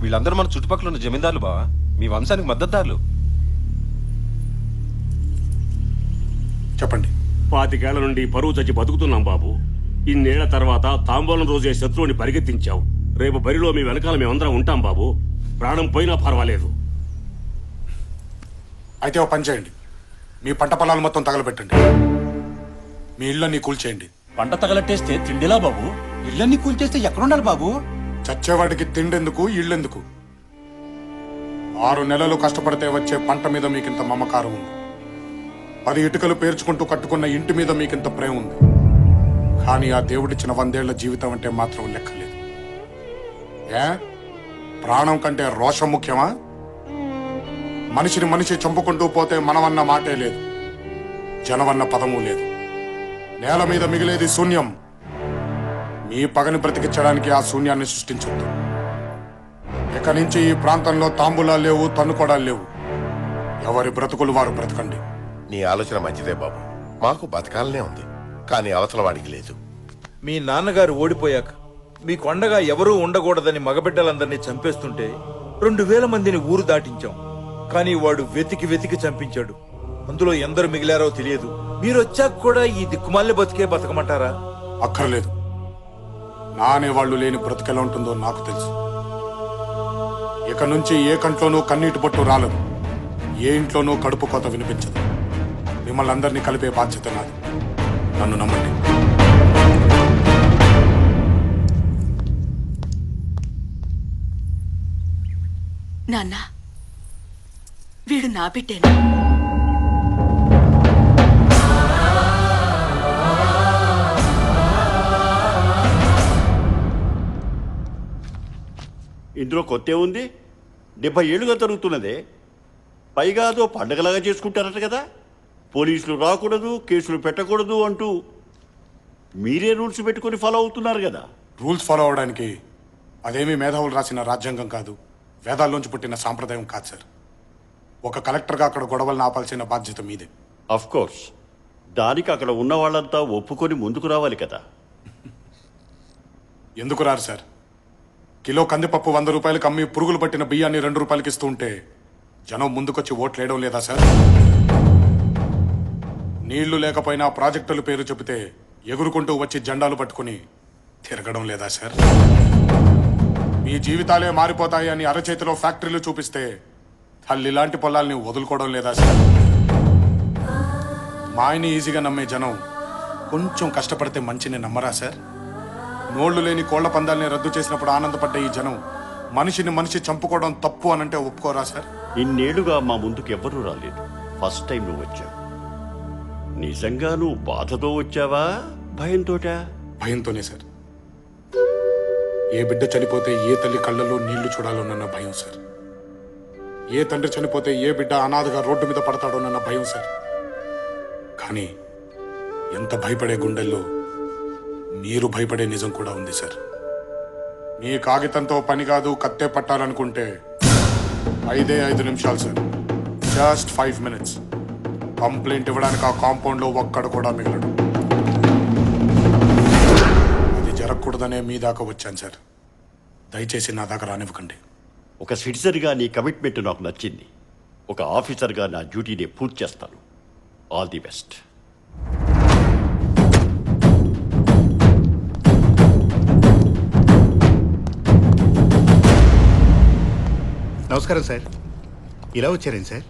వీళ్ళందరూ మన చుట్టుపక్కల ఉన్న జమీందారులు బావా, మీ వంశానికి మద్దతుదారులు. చెప్పండి. 25 ఏళ్ల నుండి పరువు చచ్చి బతుకుతున్నాం బాబు. ఇన్నేళ్ల తర్వాత తాంబూలం రోజే శత్రువుని పరిగెత్తించావు. రేపు బరిలో మీ వెనకాల మేమందరం ఉంటాం బాబు. ప్రాణం పోయినా పర్వాలేదు. అయితే ఓ పని చేయండి, మీ పంట పొలాలు మొత్తం తగలబెట్టండి. మీ ఇళ్ళన్నీ కూల్చేయండి. పంట తగలట్టేస్తే తిండిలా బాబు? ఇళ్ళన్నీ కూల్చేస్తే ఎక్కడుండాలి బాబు? చచ్చేవాడికి తిండెందుకు, ఇళ్ళెందుకు? 6 నెలలు కష్టపడితే వచ్చే పంట మీద మీకింత మమకారం ఉంది. 10 ఇటుకలు పేర్చుకుంటూ కట్టుకున్న ఇంటి మీద మీకింత ప్రేమ ఉంది. కానీ ఆ దేవుడిచ్చిన 100 ఏళ్ల జీవితం అంటే మాత్రం లెక్కలేదు. ఏ ప్రాణం కంటే రోషం ముఖ్యమా? మనిషిని మనిషి చంపుకుంటూ పోతే మనమన్న మాటే లేదు, జనమన్న పదము లేదు. నేల మీద మిగిలేది శూన్యం. మీ పగని బ్రతికించడానికి ఆ శూన్యాన్ని సృష్టించొద్దు. ఇక నుంచి ఈ ప్రాంతంలో తాంబూలాలు లేవు, తన్నుకోడాలు లేవు. ఎవరి బ్రతుకులు వారు బ్రతకండి. నీ ఆలోచన మంచిదే బాబు, మాకు బతకాలనే ఉంది, కానీ అవతల వాడికి లేదు. మీ నాన్నగారు ఓడిపోయాక మీ కొండగా ఎవరూ ఉండకూడదని మగబిడ్డలందరినీ చంపేస్తుంటే 2000 మందిని ఊరు దాటించాం. కానీ వాడు వెతికి వెతికి చంపించాడు. అందులో ఎందరు మిగిలారో తెలియదు. మీరొచ్చాక కూడా ఈ దిక్కుమాలిన బతికే బతకమంటారా? అక్కర్లేదు. నా అనేవాళ్లు లేని బ్రతుకెలా ఉంటుందో నాకు తెలుసు. ఇక నుంచి ఏ కంట్లోనూ కన్నీటి బొట్టు రాలదు, ఏ ఇంట్లోనూ కడుపు కోత వినిపించదు. మిమ్మల్ని అందరినీ కలిపే బాధ్యత నాది. నన్ను నమ్మండి. నాన్న, వీడు నా బిడ్డేనా? ఇందులో కొత్త ఉంది. 70 ఏళ్లుగా జరుగుతున్నదే. పైగా అదో పండగలాగా చేసుకుంటారట కదా. పోలీసులు రాకూడదు, కేసులు పెట్టకూడదు అంటూ మీరే రూల్స్ పెట్టుకొని ఫాలో అవుతున్నారు కదా. రూల్స్ ఫాలో అవడానికి అదేమీ మేధావులు రాసిన రాజ్యాంగం కాదు, వేదాల్లోంచి పుట్టిన సాంప్రదాయం కాదు సార్. ఒక కలెక్టర్గా అక్కడ గొడవలను ఆపాల్సిన బాధ్యత మీదే. అఫ్ కోర్స్, దానికి అక్కడ ఉన్న వాళ్ళంతా ఒప్పుకొని ముందుకు రావాలి కదా. ఎందుకు రారు సార్? కిలో కందిపప్పు 100 రూపాయలకు అమ్మి పురుగులు పట్టిన బియ్యాన్ని 2 రూపాయలకి ఇస్తూ ఉంటే జనం ముందుకొచ్చి ఓట్లేయడం లేదా సార్? నీళ్లు లేకపోయినా ప్రాజెక్టుల పేరు చెబితే ఎగురుకుంటూ వచ్చి జెండాలు పట్టుకుని తిరగడం లేదా సార్? మీ జీవితాలే మారిపోతాయి అని అరచేతిలో ఫ్యాక్టరీలు చూపిస్తే తల్లి లాంటి పొలాల్ని వదులుకోవడం లేదా సార్? మాయని ఈజీగా నమ్మే జనం కొంచెం కష్టపడితే మంచిని నమ్మరా సార్? నోళ్లు లేని కోళ్ల పందాల్ని రద్దు చేసినప్పుడు ఆనందపడ్డ ఈ జనం మనిషిని మనిషి చంపుకోవడం తప్పు అనంటే ఒప్పుకోరా సార్? ఇన్నేళ్లుగా మా ముందుకు ఎవ్వరూ రాలేదు. ఫస్ట్ టైం నువ్వు వచ్చావు. నిజంగా నువ్వు బాధతో వచ్చావా, భయంతోటా? భయంతోనే సార్. ఏ బిడ్డ చనిపోతే ఏ తల్లి కళ్ళల్లో నీళ్లు చూడాలోనన్న భయం సార్. ఏ తండ్రి చనిపోతే ఏ బిడ్డ అనాథగా రోడ్డు మీద పడతాడోనన్న భయం సార్. కానీ ఎంత భయపడే గుండెల్లో మీరు భయపడే నిజం కూడా ఉంది సార్. మీ కాగితంతో పని కాదు, కత్తే పట్టాలనుకుంటే 5 నిమిషాలు సార్. Just 5 minutes. కంప్లైంట్ ఇవ్వడానికి ఆ కాంపౌండ్లో ఒక్కడ కూడా మిగలడు. అది జరగకూడదనే మీ దాకా వచ్చాను సార్. దయచేసి నా దాకా రానివ్వకండి. ఒక సిటిజన్గా నీ కమిట్మెంట్ నాకు నచ్చింది. ఒక ఆఫీసర్గా నా డ్యూటీని పూర్తి చేస్తాను. All the best. నమస్కారం సార్. ఇలా వచ్చారేంటి సార్?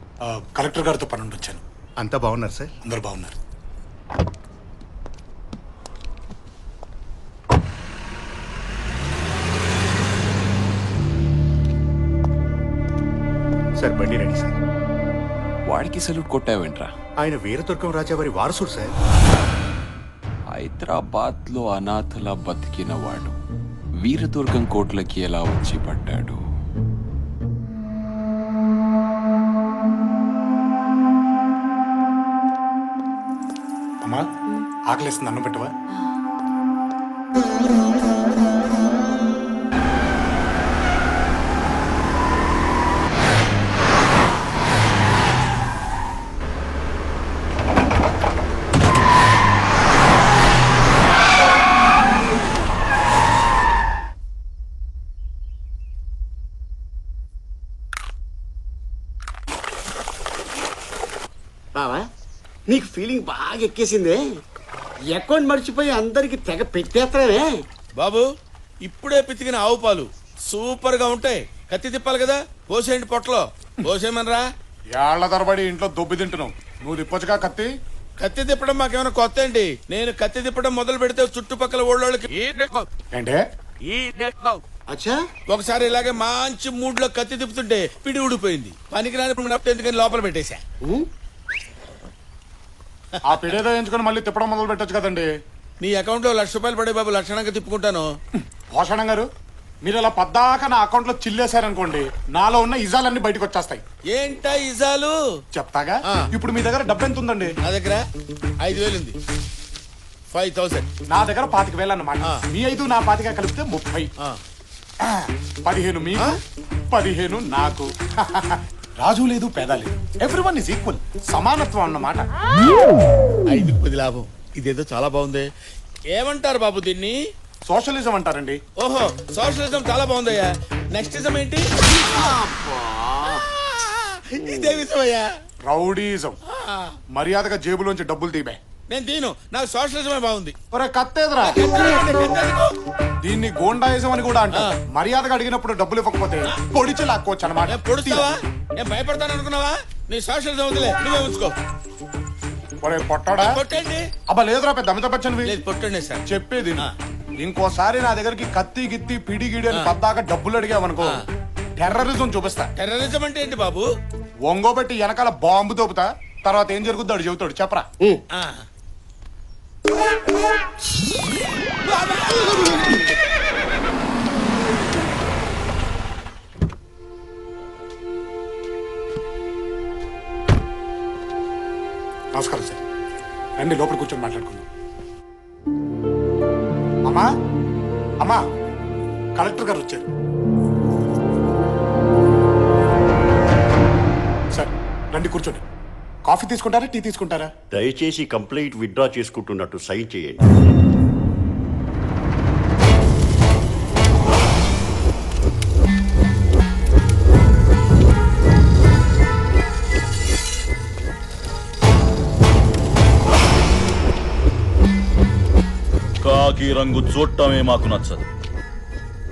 కలెక్టర్ గారితో పని ఉండి వచ్చాను. అంతా బాగున్నారు సార్? అందరు బాగున్నారు. సార్ బండి రెడీ సార్. వాడికి సల్యూట్ కొట్టావేంట్రా? ఆయన వీరదుర్గం రాజా వారి వారసుడు సార్. హైదరాబాద్లో అనాథలా బతికిన వాడు వీరదుర్గం కోట్లకి ఎలా వచ్చి పడ్డాడు? అమ్మా, ఆకలేస్తుంది, అన్నం పెట్టవా? నీకు ఫీలింగ్ బాగా ఎక్కేసిందే. అకౌంట్ మర్చిపోయి అందరికి తెగ పెట్టేస్తానే. బాబు ఇప్పుడే పితికిన ఆవు పాలు సూపర్ గా ఉంటాయి. కత్తి తిప్పాలి కదా, పోసేయండి పొట్టలో. పోసేయమనరా. ఏళ్ల తరబడి ఇంట్లో దొబ్బి తింటున్నావు, నువ్వు తిప్పొచ్చుగా కత్తి. కత్తి తిప్పడం మాకేమైనా కొత్త అండి? నేను కత్తి తిప్పడం మొదలు పెడితే చుట్టుపక్కల ఊళ్ళోళ్ళకి ఏంటే అచ్చా, ఒకసారి ఇలాగే మంచి మూడ్ లో కత్తి తిప్పుతుంటే పిడి ఊడిపోయింది. పనికిరాని ఎందుకని లోపల పెట్టేశా. ఆ పిడేదో ఎంచుకొని మళ్ళీ తిప్పడం మొదలు పెట్టొచ్చు కదండి. నీ అకౌంట్ లో ₹1,00,000 పడే బాబు, లక్షణంగా తిప్పుకుంటాను. భూషణం గారు, మీరు ఇలా పద్దాక నా అకౌంట్ లో చిల్లేశారనుకోండి, నాలో ఉన్న ఇజాలన్నీ బయటకు వచ్చేస్తాయి. ఏంటా ఇజాలు చెప్తాగా. ఇప్పుడు మీ దగ్గర డబ్బు ఎంత ఉందండి? నా దగ్గర 5,000 ఉంది. 5,000. నా దగ్గర 25,000 అన్నమాట. మీ 5 నా 25 కలిపితే 30. 15 మీకు, 15 నాకు. రాజు లేదు, పేద లేదు, ఎవ్రీవన్ ఇస్ ఈక్వల్. సమానత్వం అన్నమాట. 5కి 10 లాభం. ఇదేదో చాలా బాగుంది. ఏమంటారు బాబు దీన్ని? సోషలిజం అంటారండి. ఓహో, సోషలిజం చాలా బాగుందయ్యా. నెక్స్ట్ ఇజం ఏంటి? ఇదే విషమయ్యా. రౌడీజం. మర్యాదగా జేబులోంచి డబ్బులు తీబే. నేను దీను, నాకు సోషలిజమే బాగుంది. ఒరే కత్తేదరా, దీన్ని గోండాయిజం అని కూడా అంటారు. మర్యాదగా అడిగినప్పుడు డబ్బులు ఇవ్వకపోతే పొడిచి లాక్కోవచ్చు అనమాట. పొడుస్తావా? నేను భయపడతాను అనుకున్నావా? నీ సోషలిజం వదిలే, నువ్వే ఉంచుకో. ఒరే పొట్టాడా, కొట్టండి. అబ్బా లేదురా, పెద్ద అమితాబ్ బచ్చన్ లేదు, కొట్టండి సార్. చెప్పేది ఇంకోసారి నా దగ్గరికి కత్తి గిత్తి పిడి గిడి అని పద్దాక డబ్బులు అడిగావనుకో, టెర్రరిజం చూపిస్తా. టెర్రరిజం అంటే ఏంటి బాబు? ఒంగోబెట్టి వెనకాల బాంబు తోపుతా. తర్వాత ఏం జరుగుద్దో అడు చెబుతాడు. చెప్పరా. నమస్కారం సార్. రండి లోపల కూర్చొని మాట్లాడుకుందాం. అమ్మా, అమ్మా, కలెక్టర్ గారు వచ్చారు. సార్ రండి కూర్చోండి. కాఫీ తీసుకుంటారా, టీ తీసుకుంటారా? దయచేసి కంప్లైంట్ విత్డ్రా చేసుకుంటున్నట్టు సైన్ చేయండి. కాకి రంగు చూడటమే మాకు నచ్చదు.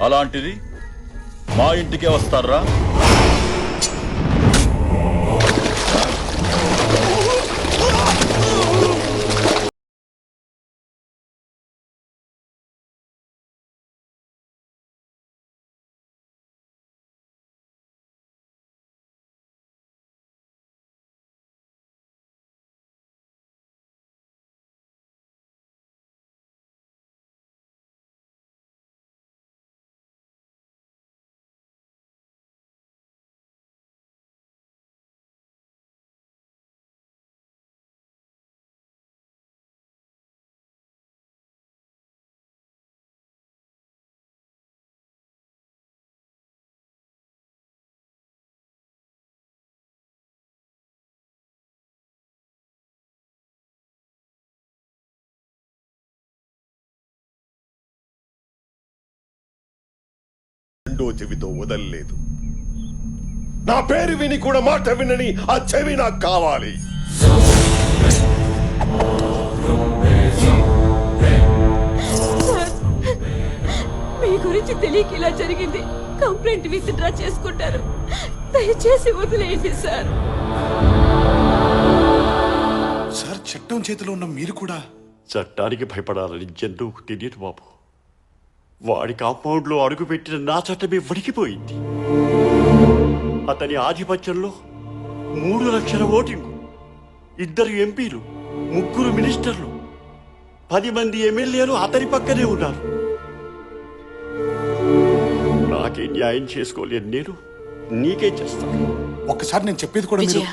అలాంటిది మా ఇంటికే వస్తారా? రెండో చెవితో వదలలేదు. నా పేరు విని కూడా మాట వినని ఆ చెవి నాకు కావాలి. మీ గురించి తెలియక ఇలా జరిగింది. కంప్లైంట్ విత్డ్రా చేసుకుంటారు. దయచేసి వదిలేయండి సార్. సార్ చట్టం చేతిలో ఉన్న మీరు కూడా చట్టానికి భయపడాలని జంతువుకు తెలియదు బాబు. వాడి కాంపౌండ్లో అడుగుపెట్టిన నా చట్టమే వణికిపోయింది. అతని ఆధిపత్యంలో 3 లక్షల ఓటింగు, 2 ఎంపీలు, 3 మినిస్టర్లు, 10 మంది ఎమ్మెల్యేలు అతని పక్కనే ఉన్నారు. నాకే న్యాయం చేసుకోలేని నేను నీకే చేస్తాను. ఒక్కసారి నేను చెప్పేది కూడా విజయ,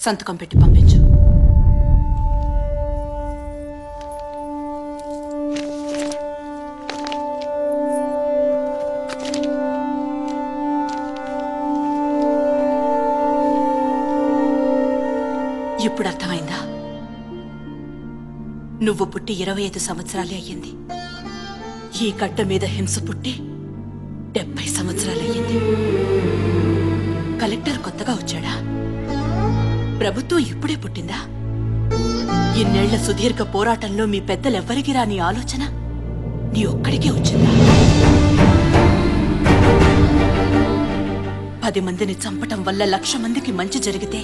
సంతకం పెట్టి పంపించు. ఇప్పుడు అర్థమైందా? నువ్వు పుట్టి 25 సంవత్సరాలే అయ్యింది. ఈ గడ్డ మీద హింస పుట్టి 70 సంవత్సరాలయ్యింది. కలెక్టర్ కొత్తగా వచ్చాడా? ప్రభుత్వం ఇప్పుడే పుట్టిందా? ఇన్నేళ్ల సుదీర్ఘ పోరాటంలో మీ పెద్దలెవ్వరికి రాని ఆలోచన నీ ఒక్కడికే వచ్చిందా? 10 మందిని చంపటం వల్ల 1,00,000 మందికి మంచి జరిగితే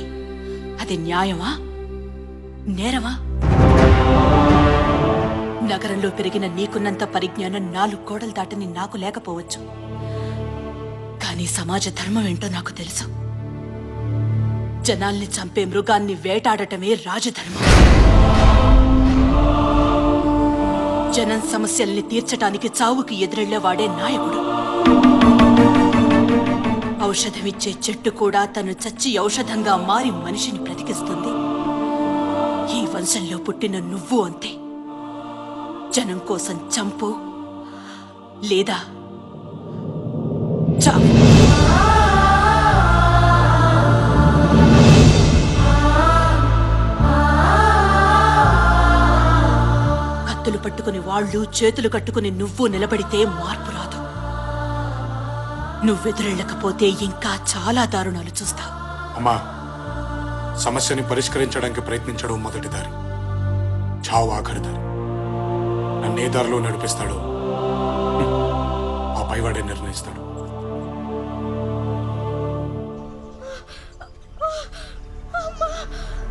అది న్యాయమా, నేరమా? నగరంలో పెరిగిన నీకున్నంత పరిజ్ఞానం 4 గోడలు దాటని నాకు లేకపోవచ్చు, కానీ సమాజ ధర్మం ఏంటో నాకు తెలుసు. జనాల్ని చంపే మృగాన్ని వేటాడటమే రాజధర్మం. జనం సమస్యల్ని తీర్చటానికి చావుకి ఎదురెళ్లేవాడే నాయకుడు. ఔషధమిచ్చే చెట్టు కూడా తను చచ్చి ఔషధంగా మారి మనిషిని బ్రతికిస్తుంది. ఈ వంశంలో పుట్టిన నువ్వు అంతే. జనం కోసం చంపు లేదా చావు. కత్తులు పట్టుకుని వాళ్ళు, చేతులు కట్టుకుని నువ్వు నిలబడితే మార్పు రాదు. నువ్వెదురెళ్ళకపోతే ఇంకా చాలా దారుణాలు చూస్తావు. అమ్మా, సమస్యని పరిష్కరించడానికి ప్రయత్నించడం మొదటి దారి, చావు ఆఖరి దారి. నన్నే దారిలో నడిపిస్తాడో ఆ పైవాడే నిర్ణయిస్తాడు.